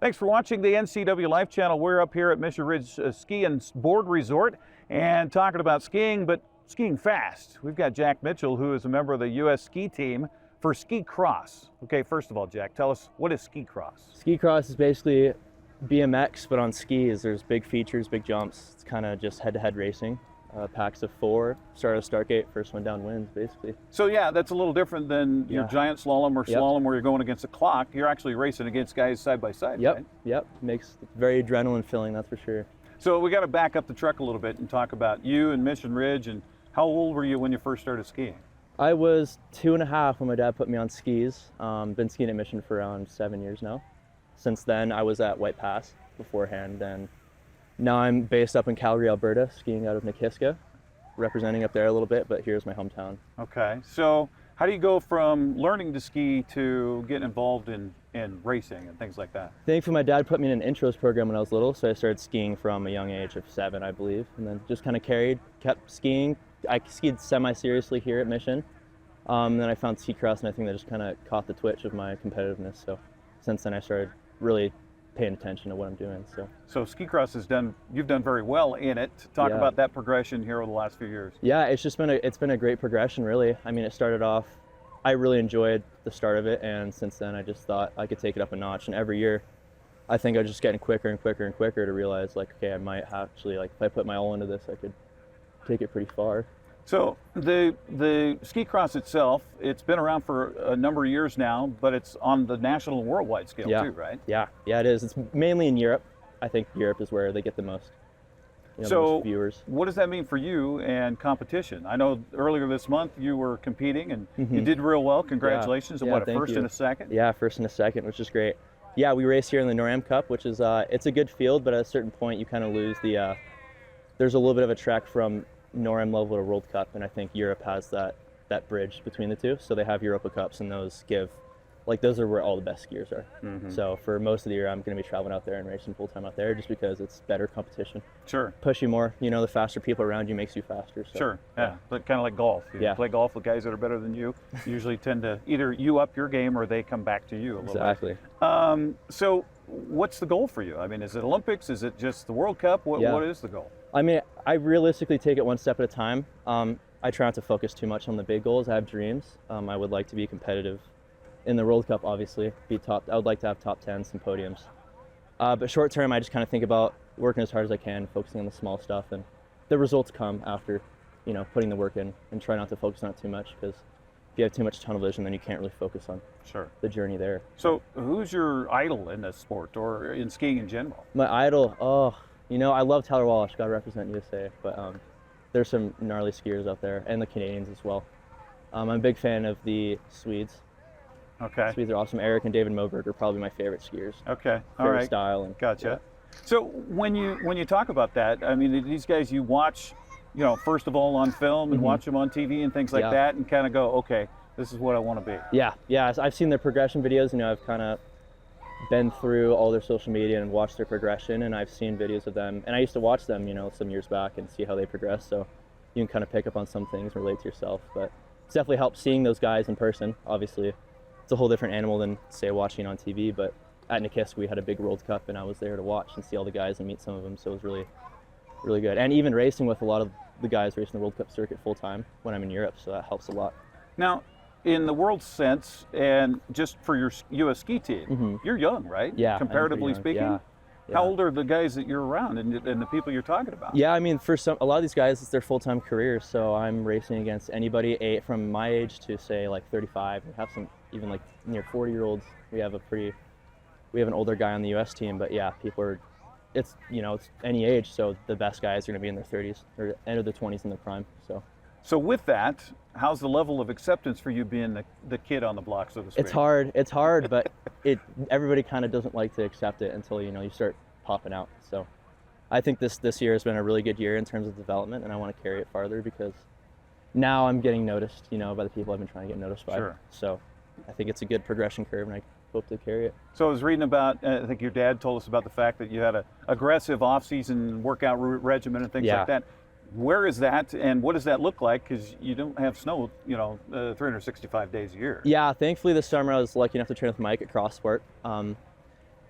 Thanks for watching the NCWLIFE channel. We're up here at Mission Ridge Ski and Board Resort and talking about skiing, but skiing fast. We've got Jack Mitchell, who is a member of the U.S. ski team for ski cross. Okay, first of all, Jack, tell us, what is ski cross? Ski cross is basically BMX, but on skis. There's big features, big jumps. It's kind of just head-to-head racing. Packs of 4, start at the start gate, first one down wins, basically. So yeah, that's a little different than your giant slalom or slalom where you're going against a clock. You're actually racing against guys side by side, right? Yep, makes it very adrenaline filling, that's for sure. So we got to back up the truck a little bit and talk about you and Mission Ridge, and how old were you when you first started skiing? I was 2.5 when my dad put me on skis. Been skiing at Mission for around 7 years now. Since then, I was at White Pass beforehand, and now I'm based up in Calgary, Alberta, skiing out of Nikiska, representing up there a little bit, but here's my hometown. Okay, so how do you go from learning to ski to getting involved in racing and things like that? Thankfully, my dad put me in an intros program when I was little, so I started skiing from a young age of 7, I believe, and then just kind of kept skiing. I skied semi-seriously here at Mission. Then I found ski cross, and I think that just kind of caught the twitch of my competitiveness. So since then, I started really paying attention to what I'm doing. So ski cross you've done very well in it. Talk about that progression here over the last few years. Yeah, it's been a great progression, really. I mean, it started off, I really enjoyed the start of it, and since then I just thought I could take it up a notch. And every year, I think I was just getting quicker and quicker and quicker to realize, like, okay, I might actually, like, if I put my all into this, I could take it pretty far. So the ski cross itself, it's been around for a number of years now, but it's on the national and worldwide scale too, right? Yeah, it is. It's mainly in Europe. I think Europe is where they get the most, most viewers. What does that mean for you and competition? I know earlier this month you were competing and you did real well. Congratulations. And what, a first and a second? Yeah, first and a second, which is great. Yeah, we race here in the NORAM Cup, which is, it's a good field, but at a certain point you kind of lose the, there's a little bit of a trek from NORAM level to World Cup, and I think Europe has that bridge between the two. So they have Europa Cups, and those are where all the best skiers are. So for most of the year, I'm going to be traveling out there and racing full time out there, just because it's better competition. Sure. Push you more. You know, the faster people around you makes you faster. So, sure. Yeah. But kind of like golf. You play golf with guys that are better than you. Usually tend to either you up your game or they come back to you a little bit. Exactly. So what's the goal for you? I mean, is it Olympics? Is it just the World Cup? What is the goal? I mean, I realistically take it one step at a time. I try not to focus too much on the big goals. I have dreams. I would like to be competitive in the World Cup, obviously. I would like to have top 10s, some podiums. But short term, I just kind of think about working as hard as I can, focusing on the small stuff, and the results come after, putting the work in, and try not to focus on it too much, because if you have too much tunnel vision, then you can't really focus on the journey there. So who's your idol in this sport or in skiing in general? My idol, I love Tyler Walsh, gotta represent USA, but there's some gnarly skiers out there, and the Canadians as well. I'm a big fan of the Swedes. Okay. The Swedes are awesome. Eric and David Moberg are probably my favorite skiers. Okay, all right. Style and gotcha. Yeah. So when you talk about that, I mean, these guys you watch, first of all on film and watch them on TV and things like that, and kind of go, okay, this is what I want to be. Yeah. I've seen their progression videos. I've kind of been through all their social media and watched their progression, and I've seen videos of them, and I used to watch them some years back and see how they progress, so you can kind of pick up on some things and relate to yourself. But it's definitely helped seeing those guys in person. Obviously it's a whole different animal than, say, watching on TV, but at Nikiska we had a big World Cup, and I was there to watch and see all the guys and meet some of them, so it was really, really good. And even racing with a lot of the guys racing the World Cup circuit full time when I'm in Europe, so that helps a lot. Now, in the world sense, and just for your U.S. ski team, you're young, right? Yeah. Comparatively speaking? Yeah. How old are the guys that you're around and the people you're talking about? Yeah, I mean, for a lot of these guys, it's their full-time careers, so I'm racing against anybody from my age to, say, like 35. We have some even like near 40-year-olds. We have an older guy on the U.S. team, but yeah, people are, it's any age, so the best guys are going to be in their 30s or end of the 20s in their prime, so. So with that, how's the level of acceptance for you being the kid on the block, so to speak? It's hard, but everybody kind of doesn't like to accept it until you start popping out. So I think this year has been a really good year in terms of development, and I want to carry it farther, because now I'm getting noticed, by the people I've been trying to get noticed by. Sure. So I think it's a good progression curve, and I hope to carry it. So I was reading about, I think your dad told us about the fact that you had an aggressive off-season workout regimen and things like that. Where is that, and what does that look like? Because you don't have snow, 365 days a year. Yeah, thankfully this summer I was lucky enough to train with Mike at CrossSport.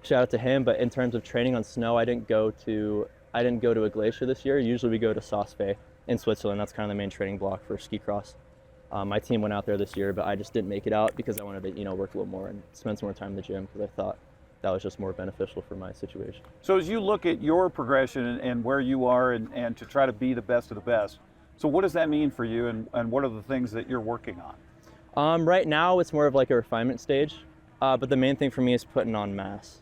shout out to him. But in terms of training on snow, I didn't go to a glacier this year. Usually we go to Saas-Fee in Switzerland. That's kind of the main training block for ski cross. My team went out there this year, but I just didn't make it out because I wanted to, you know, work a little more and spend some more time in the gym because I thought that was just more beneficial for my situation. So as you look at your progression and where you are and to try to be the best of the best, so what does that mean for you and what are the things that you're working on? Right now it's more of like a refinement stage, but the main thing for me is putting on mass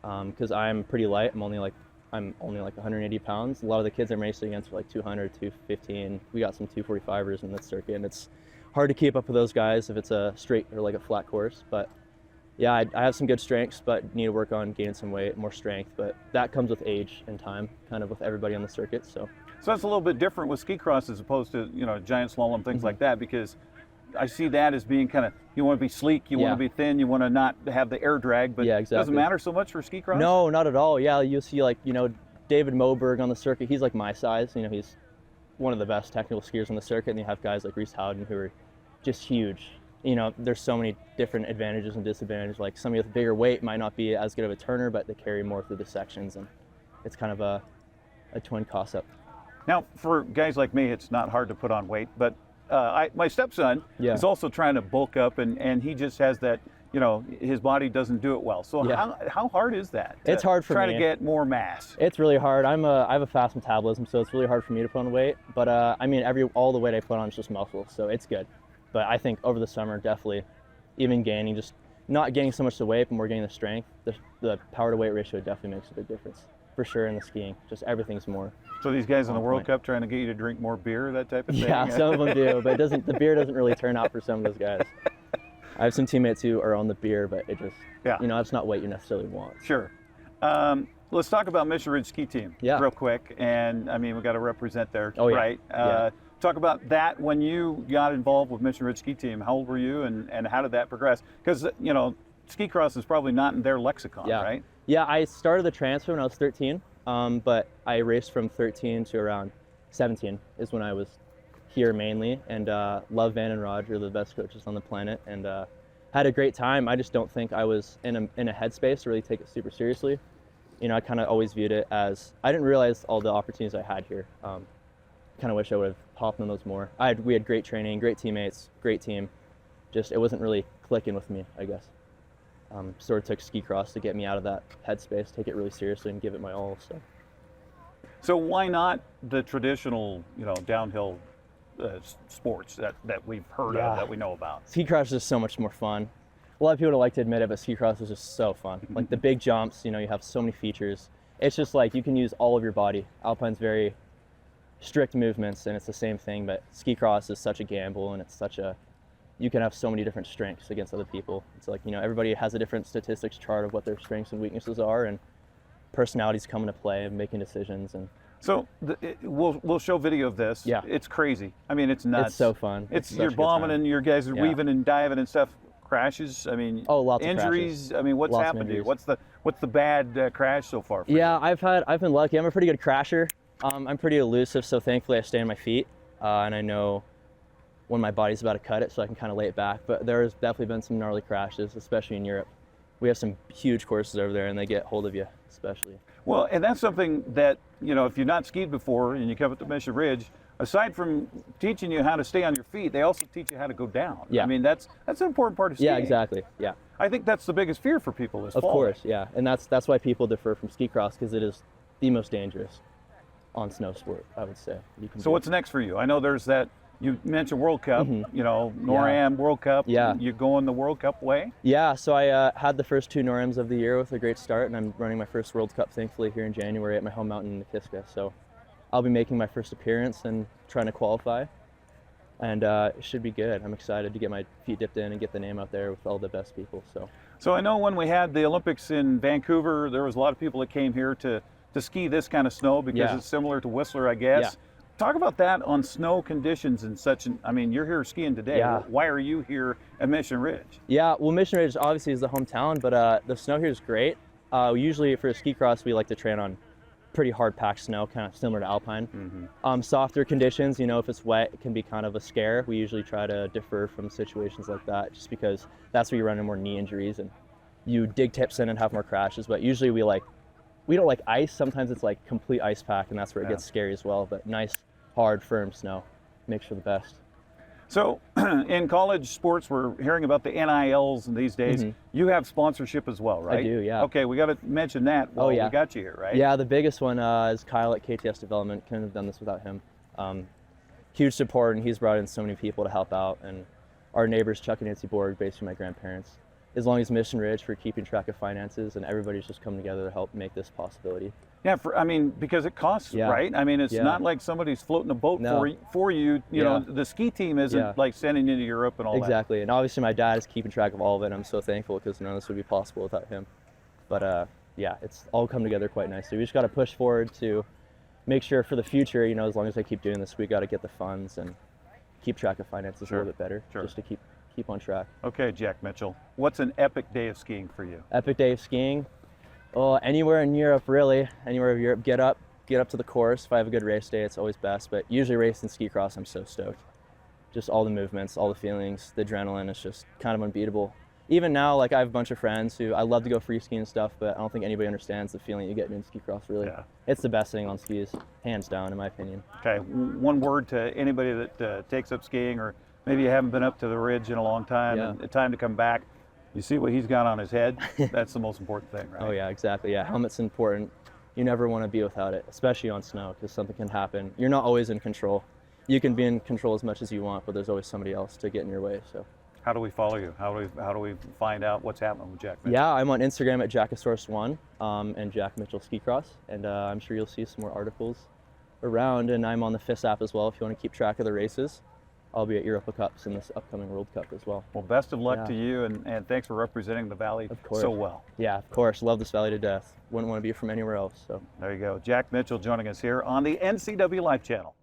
because I'm pretty light. I'm only like 180 pounds. A lot of the kids I'm racing against are like 200, 215. We got some 245ers in this circuit, and it's hard to keep up with those guys if it's a straight or like a flat course. But yeah, I have some good strengths, but need to work on gaining some weight, more strength. But that comes with age and time, kind of with everybody on the circuit. So that's a little bit different with ski cross as opposed to, you know, giant slalom, things like that, because I see that as being kind of, you want to be sleek, you want to be thin, you want to not have the air drag, but yeah, exactly. It doesn't matter so much for ski cross? No, not at all. Yeah, you'll see like, you know, David Moberg on the circuit. He's like my size. You know, he's one of the best technical skiers on the circuit, and you have guys like Reese Howden who are just huge. You know, there's so many different advantages and disadvantages. Like somebody with bigger weight might not be as good of a turner, but they carry more through the sections, and it's kind of a twin toss-up. Now, for guys like me, it's not hard to put on weight, but my stepson is also trying to bulk up, and he just has that, you know, his body doesn't do it well. So how hard is that? It's hard for me. Trying to get more mass. It's really hard. I have a fast metabolism, so it's really hard for me to put on weight. But I mean, all the weight I put on is just muscle, so it's good. But I think over the summer, definitely, even gaining, just not gaining so much the weight, but more gaining the strength, the power to weight ratio definitely makes a big difference, for sure, in the skiing. Just everything's more. So these guys in the World Cup trying to get you to drink more beer, that type of thing? Yeah, some of them do, but the beer doesn't really turn out for some of those guys. I have some teammates who are on the beer, but it just, you know, it's not what you necessarily want. Sure. Let's talk about Mission Ridge Ski Team real quick. And I mean, we got to represent there, right? Talk about that when you got involved with Mission Ridge Ski Team. How old were you and how did that progress? Because, you know, ski cross is probably not in their lexicon, right? Yeah, I started the transfer when I was 13, but I raced from 13 to around 17 is when I was here mainly, and love Van and Roger, the best coaches on the planet, and had a great time. I just don't think I was in a headspace to really take it super seriously. You know, I kind of always viewed it as, I didn't realize all the opportunities I had here. Kind of wish I would have hopped on those more. We had great training, great teammates, great team. Just, it wasn't really clicking with me, I guess. Sort of took ski cross to get me out of that headspace, take it really seriously and give it my all. So why not the traditional, you know, downhill sports that we've heard of, that we know about? Ski cross is just so much more fun. A lot of people don't like to admit it, but ski cross is just so fun. Like the big jumps, you know, you have so many features. It's just like you can use all of your body. Alpine's very strict movements, and it's the same thing, but ski cross is such a gamble, and it's such a, you can have so many different strengths against other people. It's like, you know, everybody has a different statistics chart of what their strengths and weaknesses are, and personalities come into play and making decisions. And so we'll show video of this. Yeah, it's crazy. I mean, it's nuts. It's so fun. It's you're bombing and your guys are weaving and diving and stuff. Crashes. I mean, lots injuries. of crashes. I mean, what's happened to you? What's the bad crash so far for you? I've been lucky. I'm a pretty good crasher. I'm pretty elusive, so thankfully I stay on my feet, and I know when my body's about to cut it, so I can kind of lay it back. But there's definitely been some gnarly crashes, especially in Europe. We have some huge courses over there, and they get hold of you, especially. Well, and that's something that, you know, if you've not skied before and you come up to Mission Ridge, aside from teaching you how to stay on your feet, they also teach you how to go down. Yeah. I mean, that's an important part of skiing. Yeah, exactly. Yeah. I think that's the biggest fear for people is falling. Of course, yeah. And that's why people defer from ski cross, because it is the most dangerous on snow sport, I would say. So what's next for you? I know there's that, you mentioned World Cup, you know, NORAM World Cup. Yeah. You going the World Cup way? Yeah, so I had the first 2 NORAMs of the year with a great start, and I'm running my first World Cup, thankfully, here in January at my home mountain in Nakiska. So I'll be making my first appearance and trying to qualify, and it should be good. I'm excited to get my feet dipped in and get the name out there with all the best people. So I know when we had the Olympics in Vancouver, there was a lot of people that came here to ski this kind of snow because it's similar to Whistler, I guess. Yeah. Talk about that on snow conditions and such. I mean, you're here skiing today. Yeah. Why are you here at Mission Ridge? Yeah, well, Mission Ridge obviously is the hometown, but the snow here is great. Usually for ski cross, we like to train on pretty hard packed snow, kind of similar to Alpine. Softer conditions, you know, if it's wet, it can be kind of a scare. We usually try to defer from situations like that just because that's where you run into more knee injuries and you dig tips in and have more crashes. But usually we don't like ice. Sometimes it's like complete ice pack, and that's where it gets scary as well. But nice, hard, firm snow makes for the best. So in college sports, we're hearing about the NILs these days. You have sponsorship as well, right? I do, yeah. Okay, we got to mention that while we got you here, right? Yeah, the biggest one is Kyle at KTS Development. Couldn't have done this without him. Huge support, and he's brought in so many people to help out. And our neighbors, Chuck and Nancy Borg, based on my grandparents, as long as Mission Ridge for keeping track of finances, and everybody's just come together to help make this possibility. Yeah, I mean, because it costs, right? I mean, it's not like somebody's floating a boat for you. You know, the ski team isn't like sending you to Europe and all that. Exactly, and obviously my dad is keeping track of all of it. I'm so thankful because none of this would be possible without him. But yeah, it's all come together quite nicely. We just got to push forward to make sure for the future, you know, as long as I keep doing this, we got to get the funds and keep track of finances a little bit better, just to keep on track. Okay, Jack Mitchell, what's an epic day of skiing for you? Epic day of skiing? Oh, anywhere in Europe, really. Anywhere in Europe, get up to the course. If I have a good race day, it's always best. But usually racing ski cross, I'm so stoked. Just all the movements, all the feelings, the adrenaline, it's just kind of unbeatable. Even now, like I have a bunch of friends who I love to go free skiing and stuff, but I don't think anybody understands the feeling you get in ski cross, really. It's the best thing on skis, hands down, in my opinion. Okay, one word to anybody that takes up skiing, or maybe you haven't been up to the ridge in a long time, and time to come back. You see what he's got on his head? That's the most important thing, right? Oh yeah, exactly. Yeah, helmet's important. You never want to be without it, especially on snow, because something can happen. You're not always in control. You can be in control as much as you want, but there's always somebody else to get in your way. So. How do we follow you? How do we find out what's happening with Jack Mitchell? Yeah, I'm on Instagram at Jackosaurus1 and Jack Mitchell Ski Cross, and I'm sure you'll see some more articles around. And I'm on the FIS app as well if you want to keep track of the races. I'll be at Europa Cups and this upcoming World Cup as well. Well, best of luck to you, and thanks for representing the Valley so well. Yeah, of course. Love this Valley to death. Wouldn't want to be from anywhere else. So there you go. Jack Mitchell joining us here on the NCWLIFE channel.